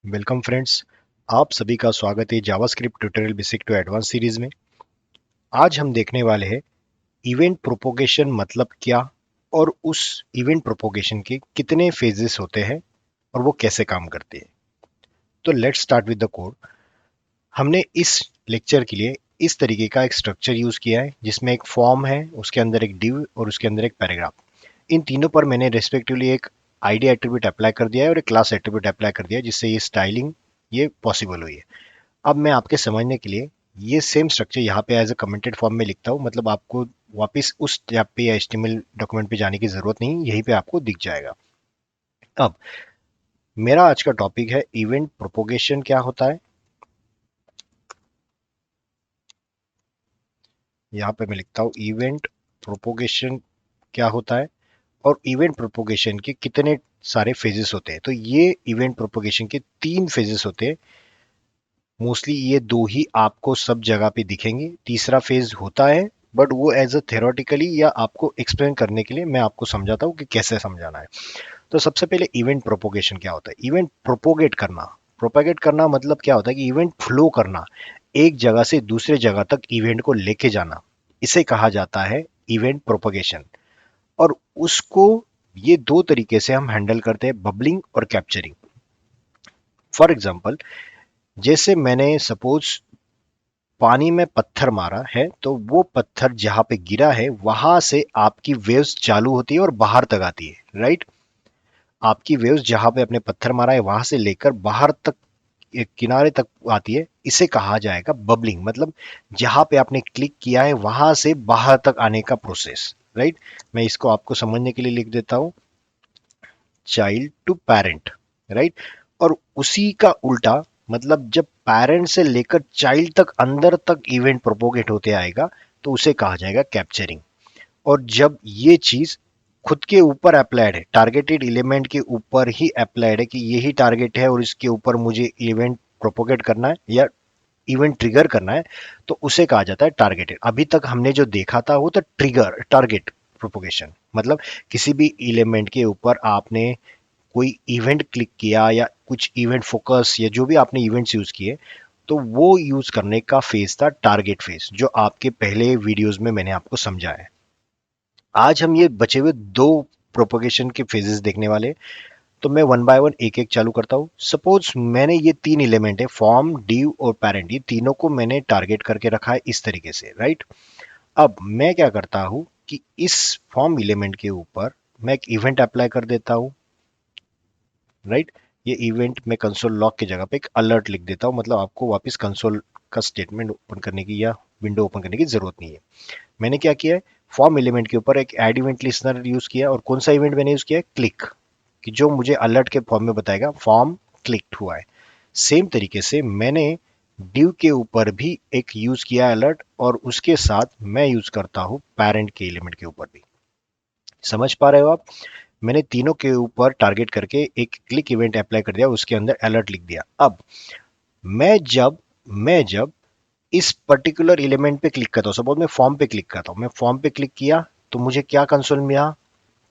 Welcome friends. आप सभी का स्वागत है JavaScript tutorial basic to advance series में। आज हम देखने वाले हैं इवेंट प्रोपोगेशन मतलब क्या और उस इवेंट प्रोपोगेशन के कितने फेजेस होते हैं और वो कैसे काम करते हैं। तो let's start with the code. हमने इस लेक्चर के लिए इस तरीके का एक स्ट्रक्चर यूज किया है जिसमें एक फॉर्म है, उसके अंदर एक डिव और उसके अंदर एक पैराग्राफ। इन तीनों पर मैंने रेस्पेक्टिवली एक आईडी एट्रीब्यूट अप्लाई कर दिया है और एक क्लास एट्रीब्यूट अप्लाई कर दिया है, जिससे ये स्टाइलिंग ये पॉसिबल हुई है। अब मैं आपके समझने के लिए ये सेम स्ट्रक्चर यहाँ पे एज अ कमेंटेड फॉर्म में लिखता हूँ, मतलब आपको वापस उस टैब पे या एचटीएमएल डॉक्यूमेंट पे जाने की जरूरत नहीं, यहीं पे आपको दिख जाएगा। अब मेरा आज का टॉपिक है इवेंट प्रोपोगेशन क्या होता है। यहाँ पे मैं लिखता हूँ इवेंट प्रोपोगेशन क्या होता है और इवेंट प्रोपोगेशन के कितने सारे फेजेस होते हैं। तो ये इवेंट प्रोपोगेशन के 3 फेजेस होते हैं। मोस्टली ये दो ही आपको सब जगह पे दिखेंगे, तीसरा फेज होता है बट वो एज अ थेरोटिकली या आपको एक्सप्लेन करने के लिए मैं आपको समझाता हूँ कि कैसे समझाना है। तो सबसे पहले इवेंट प्रोपोगेशन क्या होता है। इवेंट प्रोपोगेट करना मतलब क्या होता है कि इवेंट फ्लो करना, एक जगह से दूसरे जगह तक इवेंट को लेके जाना, इसे कहा जाता है इवेंट प्रोपोगेशन। और उसको ये दो तरीके से हम हैंडल करते हैं, बबलिंग और कैप्चरिंग। फॉर एग्जाम्पल, जैसे मैंने सपोज पानी में पत्थर मारा है तो वो पत्थर जहां पे गिरा है वहां से आपकी वेव्स चालू होती है और बाहर तक आती है, राइट। आपकी वेव्स जहां पे अपने पत्थर मारा है वहां से लेकर बाहर तक, एक किनारे तक आती है, इसे कहा जाएगा बबलिंग। मतलब जहां पे आपने क्लिक किया है वहां से बाहर तक आने का प्रोसेस, राइट। मैं इसको आपको समझने के लिए लिख देता हूं, चाइल्ड टू पेरेंट, राइट। और उसी का उल्टा, मतलब जब पेरेंट से लेकर चाइल्ड तक अंदर तक इवेंट प्रोपोगेट होते आएगा तो उसे कहा जाएगा कैप्चरिंग। और जब ये चीज खुद के ऊपर अप्लाइड है, टारगेटेड एलिमेंट के ऊपर ही अप्लाइड है कि यही टारगेट है और इसके ऊपर मुझे इवेंट प्रोपोगेट करना है या इवेंट ट्रिगर करना है, तो उसे कहा जाता है टारगेटेड। अभी तक हमने जो देखा था वो तो ट्रिगर टारगेट प्रोपोगेशन, मतलब किसी भी एलिमेंट के ऊपर आपने कोई इवेंट क्लिक किया या कुछ इवेंट फोकस या जो भी आपने इवेंट्स यूज किए, तो वो यूज करने का फेज था टारगेट फेज, जो आपके पहले वीडियोस में मैंने आपको समझाया है। आज हम ये बचे हुए दो प्रोपोगेशन के फेजेस देखने वाले। तो मैं वन बाय वन एक एक चालू करता हूँ। सपोज मैंने ये तीन एलिमेंट है, फॉर्म, डिव और पेरेंट, ये तीनों को मैंने टारगेट करके रखा है इस तरीके से, राइट। अब मैं क्या करता हूँ कि इस फॉर्म एलिमेंट के ऊपर मैं एक इवेंट अप्लाई कर देता हूँ, राइट। ये इवेंट में कंसोल लॉग की जगह पे एक अलर्ट लिख देता हूँ, मतलब आपको वापस कंसोल का स्टेटमेंट ओपन करने की या विंडो ओपन करने की जरूरत नहीं है। मैंने क्या किया है, फॉर्म एलिमेंट के ऊपर एक एड इवेंट लिस्नर यूज किया, और कौन सा इवेंट मैंने यूज किया है, क्लिक, कि जो मुझे अलर्ट के फॉर्म में बताएगा फॉर्म क्लिक्ड हुआ है। सेम तरीके से मैंने डिव के ऊपर भी एक यूज किया अलर्ट, और उसके साथ मैं यूज करता हूं पेरेंट के एलिमेंट के ऊपर भी। समझ पा रहे हो आप। मैंने तीनों के ऊपर टारगेट करके एक क्लिक इवेंट अप्लाई कर दिया, उसके अंदर अलर्ट लिख दिया। अब मैं जब इस पर्टिकुलर एलिमेंट पे क्लिक करता हूँ, सपोज मैं फॉर्म पे क्लिक करता हूँ, मैं फॉर्म पे क्लिक किया तो मुझे क्या कंसोल मिला,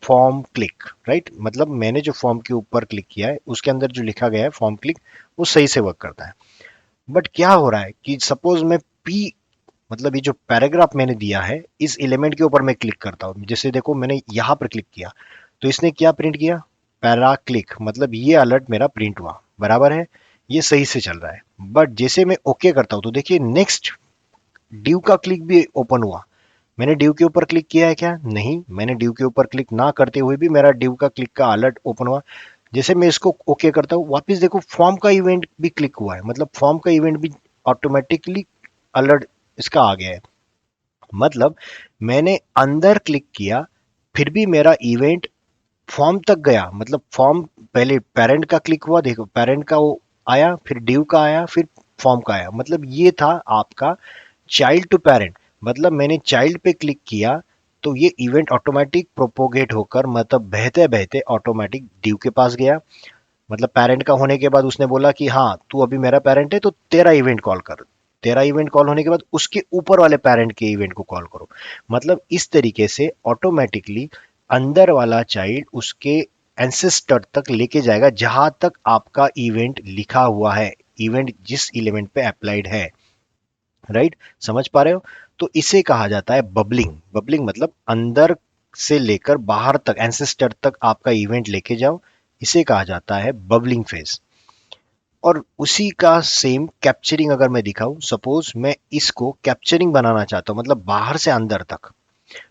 फॉर्म क्लिक, राइट। मतलब मैंने जो फॉर्म के ऊपर क्लिक किया है उसके अंदर जो लिखा गया है फॉर्म क्लिक, वो सही से वर्क करता है। बट क्या हो रहा है कि सपोज मैं पी, मतलब ये जो पैराग्राफ मैंने दिया है इस एलिमेंट के ऊपर मैं क्लिक करता हूँ, जैसे देखो मैंने यहां पर क्लिक किया तो इसने क्या प्रिंट किया, पैरा क्लिक, मतलब ये अलर्ट मेरा प्रिंट हुआ, बराबर है, ये सही से चल रहा है। बट जैसे मैं ओके करता हूं तो देखिए नेक्स्ट ड्यू का क्लिक भी ओपन हुआ। मैंने ड्यू के ऊपर क्लिक किया है क्या, नहीं, मैंने ड्यू के ऊपर क्लिक ना करते हुए भी मेरा ड्यू का क्लिक का अलर्ट ओपन हुआ। जैसे मैं इसको ओके करता हूँ वापस देखो फॉर्म का इवेंट भी क्लिक हुआ है, मतलब फॉर्म का इवेंट भी ऑटोमेटिकली अलर्ट इसका आ गया है। मतलब मैंने अंदर क्लिक किया फिर भी मेरा इवेंट फॉर्म तक गया, मतलब फॉर्म, पहले पेरेंट का क्लिक हुआ, देखो पेरेंट का वो आया, फिर ड्यू का आया, फिर फॉर्म का आया, मतलब ये था आपका चाइल्ड टू पेरेंट। मतलब मैंने चाइल्ड पे क्लिक किया तो ये इवेंट ऑटोमेटिक प्रोपोगेट होकर, मतलब बहते बहते ऑटोमेटिक ड्यू के पास गया। मतलब पेरेंट का होने के बाद उसने बोला कि हाँ तू अभी मेरा पेरेंट है तो तेरा इवेंट कॉल कर, तेरा इवेंट कॉल होने के बाद उसके ऊपर वाले पेरेंट के इवेंट को कॉल करो। मतलब इस तरीके से ऑटोमेटिकली अंदर वाला चाइल्ड उसके एंसेस्टर तक लेके जाएगा जहां तक आपका इवेंट लिखा हुआ है, इवेंट जिस एलिमेंट पे अप्लाइड है, राइट? समझ पा रहे हो? तो इसे कहा जाता है बबलिंग। बबलिंग मतलब अंदर से लेकर बाहर तक, एंसेस्टर तक आपका इवेंट लेके जाओ, इसे कहा जाता है बबलिंग फेज। और उसी का सेम कैप्चरिंग अगर मैं दिखाऊं, सपोज मैं इसको कैप्चरिंग बनाना चाहता हूं, मतलब बाहर से अंदर तक।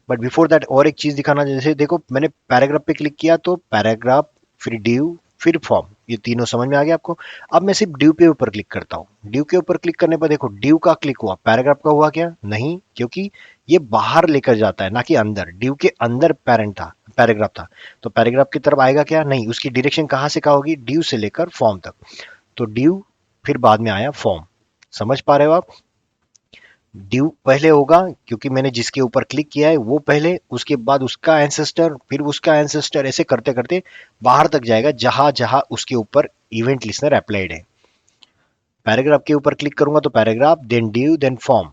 बट बिफोर दैट और एक चीज दिखाना, जैसे देखो मैंने पैराग्राफ पे क्लिक किया तो पैराग्राफ, फिर ड्यू, फिर फॉर्म, ये तीनों समझ में आ गया आपको? अब मैं सिर्फ ड्यू के ऊपर क्लिक करता हूँ। ड्यू के ऊपर क्लिक करने पर देखो ड्यू का क्लिक हुआ, पैराग्राफ का हुआ क्या? नहीं, क्योंकि ये बाहर लेकर जाता है ना कि अंदर। ड्यू के अंदर पैरेंट था, पैराग्राफ था, तो पैराग्राफ की तरफ आएगा क्या? नहीं, उसकी डायरेक्शन कहां से कहा होगी? ड्यू से लेकर फॉर्म तक। तो ड्यू, फिर बाद में आया फॉर्म। समझ पा रहे हो आप? ड्यू पहले होगा क्योंकि मैंने जिसके ऊपर क्लिक किया है वो पहले, उसके बाद उसका एंसेस्टर, फिर उसका एंसेस्टर, ऐसे करते करते बाहर तक जाएगा जहां जहां उसके ऊपर इवेंट लिस्नर अप्लाइड है। पैराग्राफ के ऊपर क्लिक करूंगा तो paragraph, then div, then form.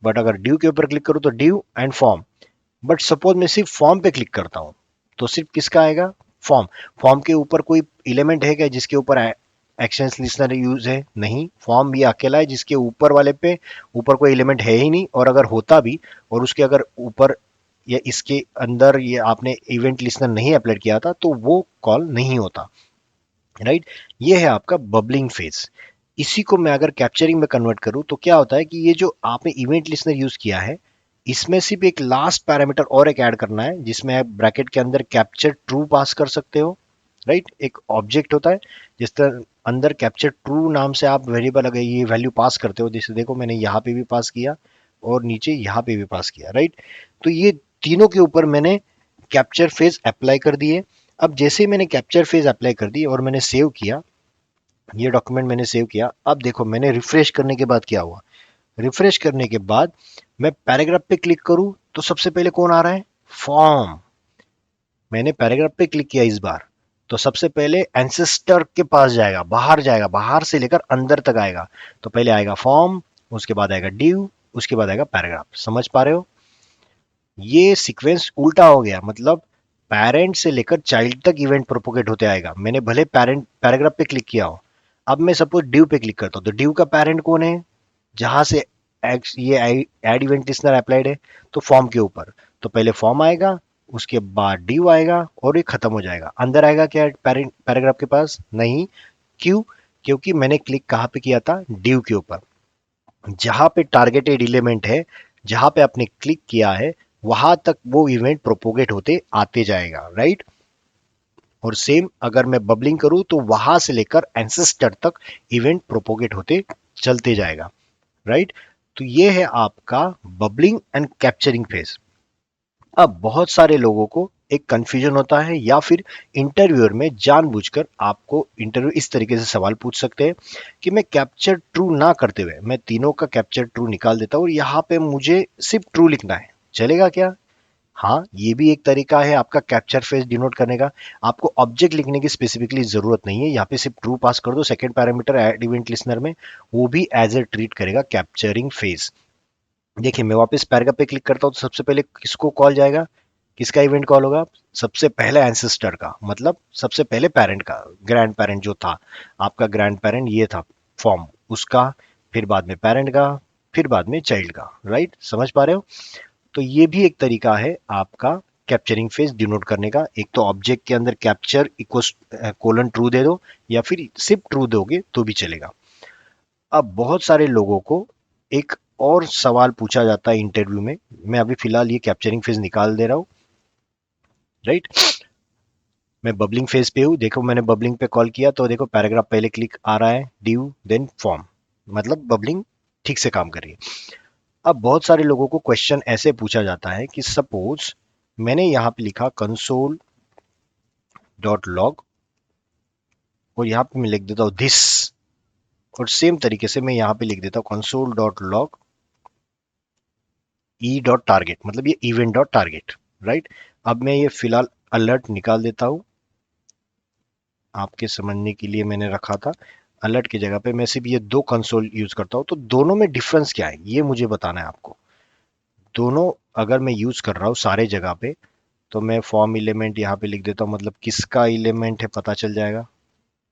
But अगर ड्यू के ऊपर क्लिक करूं तो div and form. But suppose मैं सिर्फ फॉर्म पे क्लिक करता हूं तो सिर्फ किसका आएगा? फॉर्म। फॉर्म के ऊपर कोई एलिमेंट है क्या जिसके ऊपर एक्शंस लिस्नर यूज है? नहीं, फॉर्म ये अकेला है जिसके ऊपर वाले पे ऊपर कोई एलिमेंट है ही नहीं। और अगर होता भी और उसके अगर ऊपर या इसके अंदर ये आपने इवेंट लिस्नर नहीं अप्लाई किया था तो वो कॉल नहीं होता, राइट? ये है आपका बबलिंग फेज। इसी को मैं अगर कैप्चरिंग में कन्वर्ट करूं तो क्या होता है कि ये जो आपने इवेंट लिस्नर यूज किया है, इसमें सिर्फ एक लास्ट पैरामीटर और एक ऐड करना है जिसमें आप ब्रैकेट के अंदर कैप्चर ट्रू पास कर सकते हो, राइट? एक ऑब्जेक्ट होता है जिस तरह अंदर कैप्चर ट्रू नाम से आप वेरिएबल अगर ये वैल्यू पास करते हो, जैसे देखो मैंने यहाँ पे भी पास किया और नीचे यहाँ पे भी पास किया, राइट? तो ये तीनों के ऊपर मैंने कैप्चर फेज अप्लाई कर दिए। अब जैसे ही मैंने कैप्चर फेज अप्लाई कर दी और मैंने सेव किया, ये डॉक्यूमेंट मैंने सेव किया, अब देखो मैंने रिफ्रेश करने के बाद क्या हुआ? रिफ्रेश करने के बाद मैं पैराग्राफ पे क्लिक करूं तो सबसे पहले कौन आ रहा है? फॉर्म। मैंने पैराग्राफ पे क्लिक किया इस बार तो सबसे पहले एंसेस्टर के पास जाएगा, बाहर जाएगा, बाहर से लेकर अंदर तक आएगा। तो पहले आएगा फॉर्म, उसके बाद आएगा ड्यू, उसके बाद आएगा पैराग्राफ। समझ पा रहे हो? ये सीक्वेंस उल्टा हो गया, मतलब पेरेंट से लेकर चाइल्ड तक इवेंट प्रोपोगेट होते आएगा। मैंने भले पेरेंट पैराग्राफ पे क्लिक किया हो, अब मैं सपोज ड्यू पे क्लिक करता हूँ तो ड्यू का पेरेंट कौन है? जहां से ये एड इवेंट लिस्नर अप्लाइड है, तो फॉर्म के ऊपर। तो पहले फॉर्म आएगा, उसके बाद ड्यू आएगा और ये खत्म हो जाएगा। अंदर आएगा क्या पैराग्राफ के पास? नहीं। क्यों? क्योंकि मैंने क्लिक कहाँ पे किया था? ड्यू के ऊपर। जहां पे टारगेटेड एलिमेंट है, जहां पे आपने क्लिक किया है, वहां तक वो इवेंट प्रोपोगेट होते आते जाएगा, राइट? और सेम अगर मैं बबलिंग करूं तो वहां से लेकर एंसेस्टर तक इवेंट प्रोपोगेट होते चलते जाएगा, राइट? तो ये है आपका बबलिंग एंड कैप्चरिंग फेज। अब बहुत सारे लोगों को एक कंफ्यूजन होता है या फिर इंटरव्यूअर में जानबूझकर आपको इंटरव्यू इस तरीके से सवाल पूछ सकते हैं कि मैं कैप्चर ट्रू ना करते हुए मैं तीनों का कैप्चर ट्रू निकाल देता हूँ और यहाँ पे मुझे सिर्फ ट्रू लिखना है, चलेगा क्या? हाँ, ये भी एक तरीका है आपका कैप्चर फेज डिनोट करने का। आपको ऑब्जेक्ट लिखने की स्पेसिफिकली जरूरत नहीं है, यहाँ पे सिर्फ ट्रू पास कर दो, second parameter add event listener में, वो भी एज ए ट्रीट करेगा कैप्चरिंग फेज। देखिए मैं वापस पैराग्राफ पे क्लिक करता हूँ तो सबसे पहले किसको कॉल जाएगा? किसका इवेंट कॉल होगा? सबसे पहले एंसेस्टर का, मतलब सबसे पहले पेरेंट का, ग्रैंड पेरेंट जो था आपका, ग्रैंड पेरेंट ये था फॉर्म, उसका, फिर बाद में पेरेंट का, फिर बाद में चाइल्ड का, राइट? समझ पा रहे हो? तो ये भी एक तरीका है आपका कैप्चरिंग फेज डिनोट करने का। एक तो ऑब्जेक्ट के अंदर capture equals colon true they दो या फिर सिर्फ ट्रू दोगे तो भी चलेगा। अब बहुत सारे लोगों को एक और सवाल पूछा जाता है इंटरव्यू में, मैं अभी फिलहाल ये कैप्चरिंग फेज निकाल दे रहा हूँ, राइट? मैं बबलिंग फेज पे हूँ, देखो मैंने बबलिंग पे कॉल किया तो देखो पैराग्राफ पहले क्लिक आ रहा है, ड्यू देन फॉर्म, मतलब बबलिंग ठीक से काम कर रही है। अब बहुत सारे लोगों को क्वेश्चन ऐसे पूछा जाता है कि सपोज मैंने यहाँ पे लिखा कंसोल डॉट लॉग और यहाँ पे मैं लिख देता हूँ दिस, और सेम तरीके से मैं यहाँ पे लिख देता हूँ console dot log E dot target, मतलब ये इवेंट डॉट टारगेट, राइट? अब मैं ये फिलहाल अलर्ट निकाल देता हूँ, आपके समझने के लिए मैंने रखा था। अलर्ट की जगह पे मैं सिर्फ ये दो कंसोल यूज करता हूँ, तो दोनों में डिफरेंस क्या है ये मुझे बताना है आपको। दोनों अगर मैं यूज कर रहा हूँ सारे जगह पे, तो मैं फॉर्म एलिमेंट यहाँ पे लिख देता हूँ, मतलब किसका एलिमेंट है पता चल जाएगा।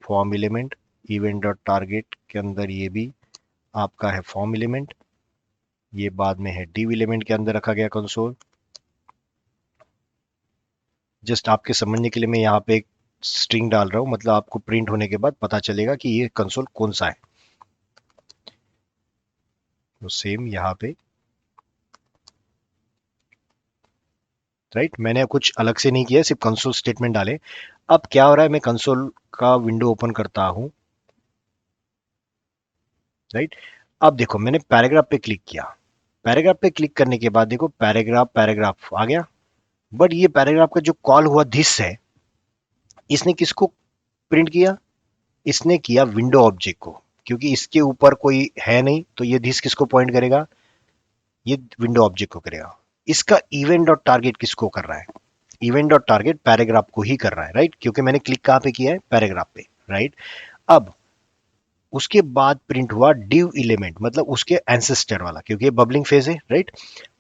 Form element event dot target के अंदर ये भी आपका है फॉर्म एलिमेंट, ये बाद में है div एलिमेंट के अंदर रखा गया कंसोल। जस्ट आपके समझने के लिए मैं यहाँ पे एक स्ट्रिंग डाल रहा हूँ, मतलब आपको प्रिंट होने के बाद पता चलेगा कि ये कंसोल कौन सा है। तो सेम यहाँ पे राइट, मैंने कुछ अलग से नहीं किया, सिर्फ कंसोल स्टेटमेंट डाले। अब क्या हो रहा है, मैं कंसोल का विंडो ओपन करता हूं, राइट। अब देखो मैंने पैराग्राफ पे क्लिक किया, पैराग्राफ पे क्लिक करने के बाद देखो पैराग्राफ पैराग्राफ आ गया। बट ये पैराग्राफ का जो कॉल हुआ दिस है, इसने किसको प्रिंट किया, इसने किया विंडो ऑब्जेक्ट को, क्योंकि इसके ऊपर कोई है नहीं, तो ये दिस किसको पॉइंट करेगा, ये विंडो ऑब्जेक्ट को करेगा। इसका इवेंट डॉट टारगेट किसको कर रहा है, इवेंट डॉट टारगेट पैराग्राफ को ही कर रहा है, राइट, क्योंकि मैंने क्लिक कहां पे किया है, पैराग्राफ पे, राइट। अब उसके बाद प्रिंट हुआ डिव एलिमेंट, मतलब उसके एंसेस्टर वाला, क्योंकि ये बबलिंग फेज है, राइट।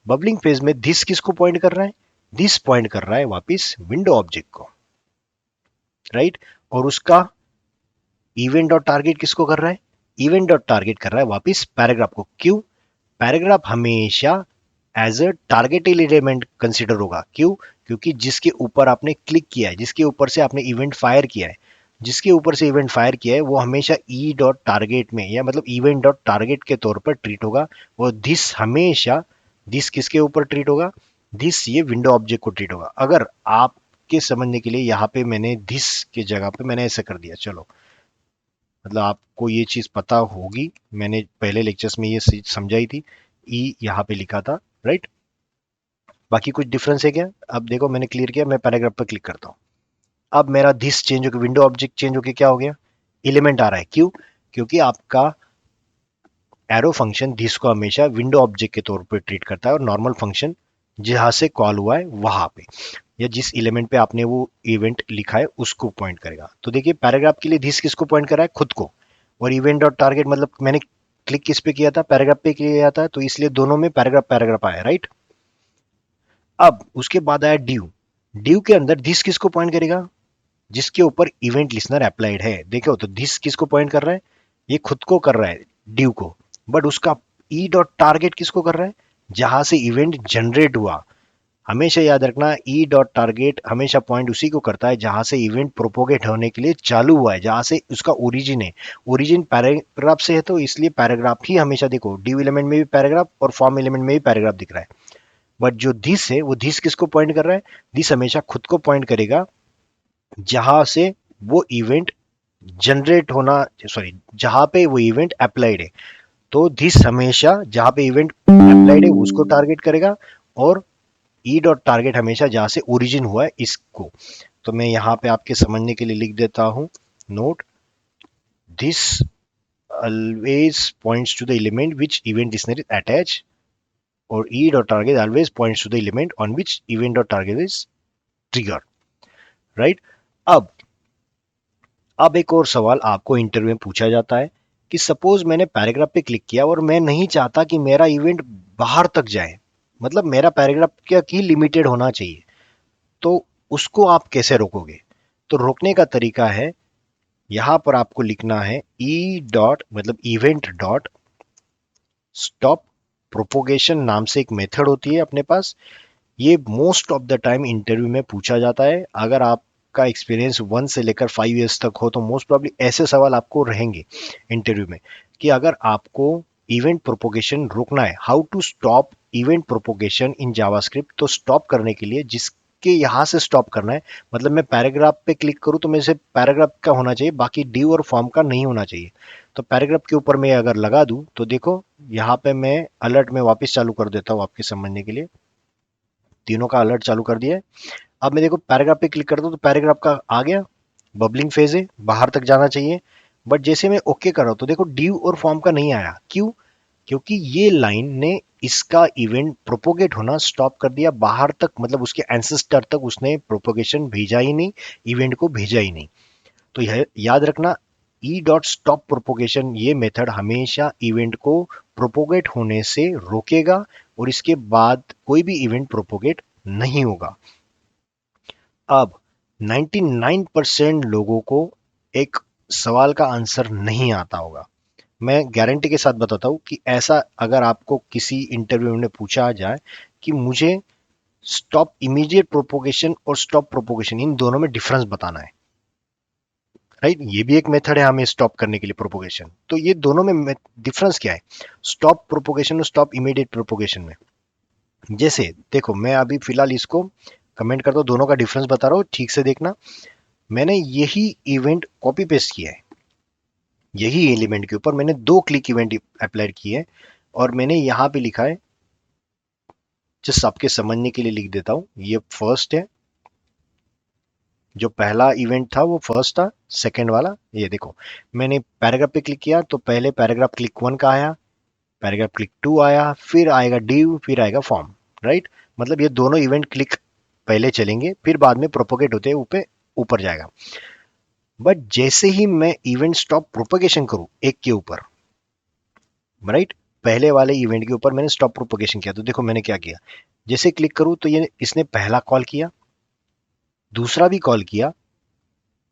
बबलिंग फेज में दिस किसको पॉइंट कर रहा है, दिस पॉइंट कर रहा है वापिस विंडो ऑब्जेक्ट को, राइट। और उसका इवेंट डॉट टारगेट किसको कर रहा है, इवेंट डॉट टारगेट कर रहा है वापिस पैराग्राफ को। क्यों, पैराग्राफ हमेशा as a target element consider होगा, क्यों, क्योंकि जिसके ऊपर आपने क्लिक किया है, जिसके ऊपर से आपने इवेंट फायर किया है, जिसके ऊपर से इवेंट फायर किया है, वो हमेशा ई डॉट टारगेट में, या मतलब इवेंट डॉट टारगेट के तौर पर ट्रीट होगा। वो दिस हमेशा, दिस किसके ऊपर ट्रीट होगा, दिस ये विंडो ऑब्जेक्ट को ट्रीट होगा। अगर आपके समझने के लिए यहाँ पे मैंने दिस के जगह पे मैंने ऐसा कर दिया, चलो, मतलब आपको ये चीज पता होगी, मैंने पहले लेक्चर्स में ये चीज समझाई थी, ई यहाँ पे लिखा था, राइट। बाकी कुछ डिफरेंस है क्या, अब देखो मैंने क्लियर किया, मैं पैराग्राफ पर क्लिक करता हूँ। अब मेरा दिस चेंज होकर विंडो ऑब्जेक्ट चेंज होकर क्या हो गया, एलिमेंट आ रहा है। क्यों, क्योंकि आपका एरो फंक्शन दिस को हमेशा विंडो ऑब्जेक्ट के तौर पर ट्रीट करता है, और नॉर्मल फंक्शन जहां से कॉल हुआ है वहां पे, या जिस एलिमेंट पे आपने वो इवेंट लिखा है उसको पॉइंट करेगा। तो देखिए पैराग्राफ के लिए दिस किसको पॉइंट कर रहा है, खुद को, और इवेंट डॉट टारगेट मतलब मैंने क्लिक किस पे किया था, पैराग्राफ पे किया था, तो इसलिए दोनों में पैराग्राफ पैराग्राफ आया, राइट। अब उसके बाद आया ड्यू, ड्यू के अंदर दिस किसको पॉइंट करेगा, जिसके ऊपर इवेंट लिसनर अप्लाइड है। देखो तो दिस किसको पॉइंट कर रहा है, ये खुद को कर रहा है ड्यू को, बट उसका ई डॉट टारगेट किसको कर रहा है, जहां से इवेंट जनरेट हुआ। हमेशा याद रखना ई डॉट टारगेट हमेशा पॉइंट उसी को करता है जहां से इवेंट प्रोपोगेट होने के लिए चालू हुआ है, जहां से उसका ओरिजिन है। ओरिजिन पैराग्राफ से है, तो इसलिए पैराग्राफ ही हमेशा, देखो ड्यू एलिमेंट में भी पैराग्राफ और फॉर्म एलिमेंट में भी पैराग्राफ दिख रहा है। बट जो दिस है वो दिस किसको पॉइंट कर रहा है, दिस हमेशा खुद को पॉइंट करेगा जहां से वो इवेंट जनरेट होना, सॉरी, जहां पे वो इवेंट अप्लाइड है। तो दिस हमेशा जहां पे इवेंट अप्लाइड है उसको टारगेट करेगा, और ई डॉट टारगेट हमेशा जहां से ओरिजिन हुआ है इसको। तो मैं यहां पे आपके समझने के लिए लिख देता हूं, note this always points to the element which event listener is attached, or e dot target always points to the element on which event dot target is triggered, right। अब एक और सवाल आपको इंटरव्यू में पूछा जाता है कि सपोज मैंने पैराग्राफ पे क्लिक किया और मैं नहीं चाहता कि मेरा इवेंट बाहर तक जाए, मतलब मेरा पैराग्राफ क्या की लिमिटेड होना चाहिए, तो उसको आप कैसे रोकोगे। तो रोकने का तरीका है, यहां पर आपको लिखना है ई डॉट मतलब इवेंट डॉट स्टॉप प्रोपोगेशन नाम से एक मेथड होती है अपने पास। ये most of the time interview में पूछा जाता है। अगर आपका एक्सपीरियंस 1 से लेकर 5 इयर्स तक हो तो मोस्ट प्रॉब्ली ऐसे सवाल आपको रहेंगे इंटरव्यू में, कि अगर आपको इवेंट प्रोपोगेशन रोकना है, how to stop event propagation in JavaScript. तो स्टॉप करने के लिए जिसके यहां से स्टॉप करना है, मतलब मैं पैराग्राफ पे क्लिक करूं तो मेरे से पैराग्राफ का होना चाहिए, बाकी ड्यू और फॉर्म का नहीं होना चाहिए। तो पैराग्राफ के ऊपर मैं अगर लगा दूं तो देखो यहाँ पे मैं अलर्ट में वापस चालू कर देता हूँ आपके समझने के लिए, तीनों का अलर्ट चालू कर दिया है। अब मैं देखो पैराग्राफ पे क्लिक करता हूँ तो पैराग्राफ का आ गया, बबलिंग फेज है, बाहर तक जाना चाहिए। बट जैसे मैं ओके कर रहा हूँ तो देखो ड्यू और फॉर्म का नहीं आया। क्यों, क्योंकि ये लाइन ने इसका इवेंट प्रोपोगेट होना स्टॉप कर दिया, बाहर तक मतलब उसके एंसेस्टर तक उसने प्रोपोगेशन भेजा ही नहीं, इवेंट को भेजा ही नहीं। तो यह याद रखना, ई डॉट स्टॉप प्रोपोगेशन ये मेथड हमेशा इवेंट को प्रोपोगेट होने से रोकेगा, और इसके बाद कोई भी इवेंट प्रोपोगेट नहीं होगा। अब 99% लोगों को एक सवाल का आंसर नहीं आता होगा। मैं गारंटी के साथ बताता हूं कि ऐसा अगर आपको किसी इंटरव्यू में पूछा जाए कि मुझे स्टॉप इमीडिएट प्रोपोगेशन और स्टॉप प्रोपोगेशन इन दोनों में डिफरेंस बताना है, राइट, ये भी एक मेथड है हमें स्टॉप करने के लिए प्रोपोगेशन। तो ये दोनों में डिफरेंस क्या है स्टॉप प्रोपोगेशन और स्टॉप इमीडिएट प्रोपोगेशन में? जैसे देखो, मैं अभी फिलहाल इसको कमेंट करता हूँ, दोनों का डिफरेंस बता रहा हूँ, ठीक से देखना। मैंने यही इवेंट कॉपी पेस्ट किया है, यही एलिमेंट के ऊपर मैंने 2 क्लिक इवेंट अप्लाई किए, और मैंने यहां पे लिखा है, जस्ट आपके समझने के लिए लिख देता हूं, ये फर्स्ट है, जो पहला इवेंट था वो फर्स्ट था, सेकंड वाला ये देखो, मैंने पैराग्राफ पे क्लिक किया तो पहले पैराग्राफ क्लिक 1 का आया, पैराग्राफ क्लिक 2 आया, फिर आएगा डिव, फिर आएगा फॉर्म, राइट। मतलब ये दोनों इवेंट क्लिक पहले चलेंगे, फिर बाद में प्रोपोगेट होते ऊपर ऊपर जाएगा। बट जैसे ही मैं इवेंट स्टॉप प्रोपोगेशन करूं एक के ऊपर, राइट, पहले वाले इवेंट के ऊपर मैंने स्टॉप प्रोपोगेशन किया, तो देखो मैंने क्या किया, जैसे क्लिक करूं तो ये इसने पहला कॉल किया, दूसरा भी कॉल किया,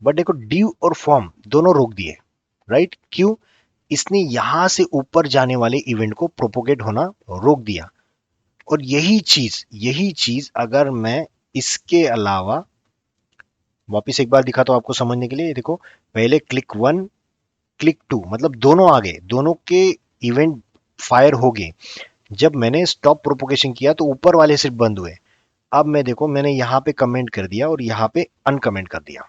बट देखो ड्यू और फॉर्म दोनों रोक दिए, राइट। क्यों? इसने यहां से ऊपर जाने वाले इवेंट को प्रोपोगेट होना रोक दिया। और यही चीज अगर मैं इसके अलावा वापस एक बार दिखाता हूं आपको समझने के लिए, देखो पहले क्लिक 1 क्लिक 2 मतलब दोनों आ गए, दोनों के इवेंट फायर हो गए। जब मैंने स्टॉप प्रोपोगेशन किया तो ऊपर वाले सिर्फ बंद हुए। अब मैं देखो मैंने यहां पे कमेंट कर दिया और यहां पे अनकमेंट कर दिया,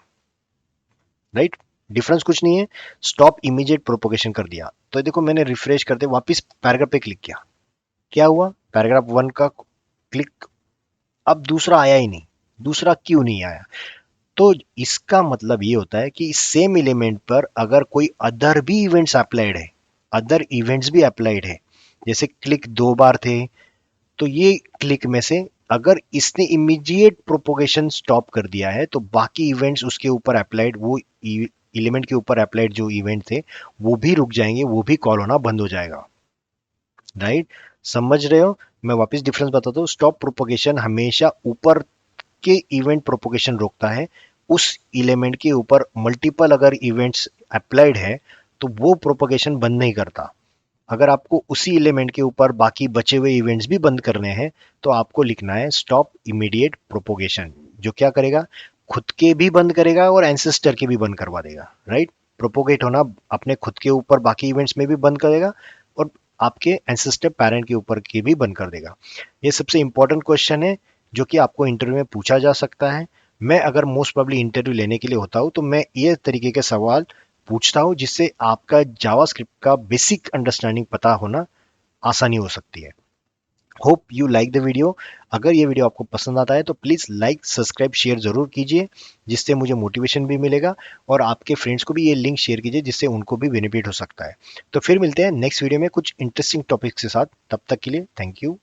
राइट। डिफरेंस कुछ नहीं है, स्टॉप इमीडिएट प्रोपोगेशन कर दिया। तो देखो मैंने रिफ्रेश करते वापस पैराग्राफ पे क्लिक किया, क्या हुआ, पैराग्राफ 1 का क्लिक, अब दूसरा आया ही नहीं। दूसरा क्यों नहीं आया? तो इसका मतलब ये होता है कि सेम एलिमेंट पर अगर कोई अदर भी इवेंट्स अप्लाइड है, अदर इवेंट्स भी अप्लाइड है, जैसे क्लिक 2 बार थे, तो ये क्लिक में से अगर इसने इमीडिएट प्रोपोगेशन स्टॉप कर दिया है तो बाकी इवेंट्स उसके ऊपर अप्लाइड, वो एलिमेंट के ऊपर अप्लाइड जो इवेंट थे वो भी रुक जाएंगे, वो भी कॉल होना बंद हो जाएगा, राइट। समझ रहे हो? मैं वापस डिफरेंस बताता हूँ, स्टॉप प्रोपोगेशन हमेशा ऊपर के इवेंट प्रोपोगेशन रोकता है, उस एलिमेंट के ऊपर मल्टीपल अगर इवेंट्स अप्लाइड है तो वो प्रोपोगेशन बंद नहीं करता। अगर आपको उसी एलिमेंट के ऊपर बाकी बचे हुए इवेंट्स भी बंद करने हैं तो आपको लिखना है स्टॉप इमीडिएट प्रोपोगेशन, जो क्या करेगा, खुद के भी बंद करेगा और एंसेस्टर के भी बंद करवा देगा, राइट। प्रोपोगेट होना अपने खुद के ऊपर बाकी इवेंट्स में भी बंद करेगा और आपके एंसेस्टर पेरेंट के ऊपर के भी बंद कर देगा। ये सबसे इंपॉर्टेंट क्वेश्चन है जो कि आपको इंटरव्यू में पूछा जा सकता है। मैं अगर मोस्ट प्रोबेबली इंटरव्यू लेने के लिए होता हूं तो मैं ये तरीके के सवाल पूछता हूं जिससे आपका जावास्क्रिप्ट का बेसिक अंडरस्टैंडिंग पता होना आसानी हो सकती है। Hope you like the video. अगर ये वीडियो आपको पसंद आता है तो प्लीज़ लाइक सब्सक्राइब शेयर ज़रूर कीजिए, जिससे मुझे मोटिवेशन भी मिलेगा, और आपके फ्रेंड्स को भी ये लिंक शेयर कीजिए जिससे उनको भी बेनिफिट हो सकता है। तो फिर मिलते हैं नेक्स्ट वीडियो में कुछ इंटरेस्टिंग टॉपिक्स के साथ, तब तक के लिए थैंक यू।